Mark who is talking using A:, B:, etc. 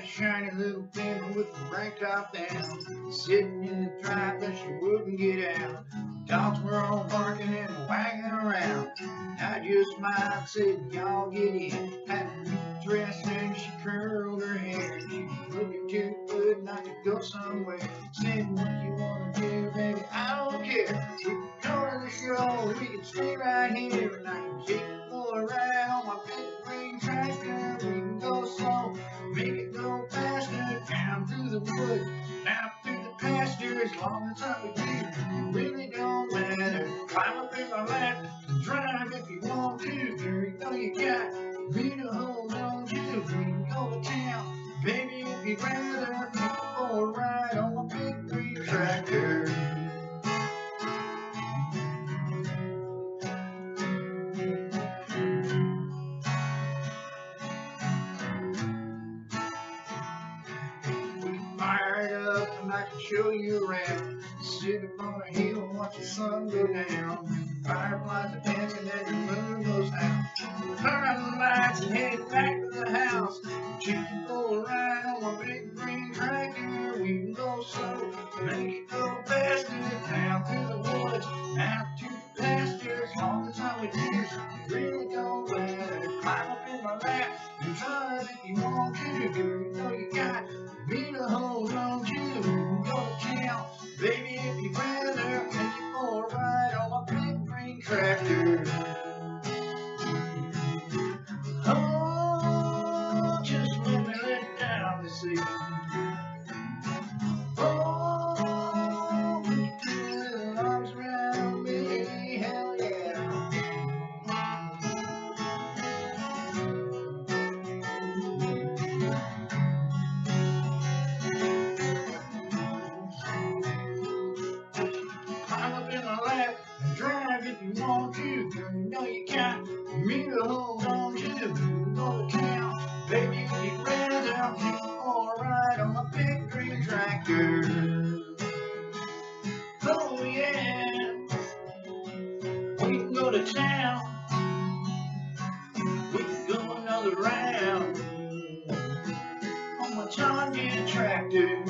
A: shiny little thing with the rank top down, sitting in the drive but she wouldn't get out. Dogs were all barking and wagging around. I just might said, y'all get in. Had a new dress and she curled her hair. She was looking too good not to go somewhere. Said, what you wanna do, baby? I don't care. We can go to the show, we can stay right here, and I can take you for a ride on my big green tractor. We can go slow, make it go faster, down through the woods, out through the pasture. As long as I'm with you, it really don't matter. Climb up in my lap, drive if you want to. Girl, you know you got me to hold on to. We can go to town, baby, if you'd rather. Take you for a ride on my big green tractor. Fire it up and I can show you around. Sit up on a hill and watch the sun go down. Fireflies are dancing and the moon goes down. Turn on the lights and head back to the house. Take you for a ride on my big green tractor. We can go slow, make it go faster, down through the woods, out to the pasture. As long as I'm with you, it really don't matter. Climb up in my lap and drive if you want to. Girl, you know you got me to hold on to. We can go to town, baby, if you'd rather. Take you for a ride on my big green tractor. Oh, just let me let down the sea. Oh, put your two little arms around me, hell yeah. Climb up in my lap and drive if you want to. Girl, you know you got me to hold on to. We can go to town, baby, if you'd rather. I'll take you for a ride on my big green tractor. Oh yeah, we can go to town, we can go another round on my John Deere tractor.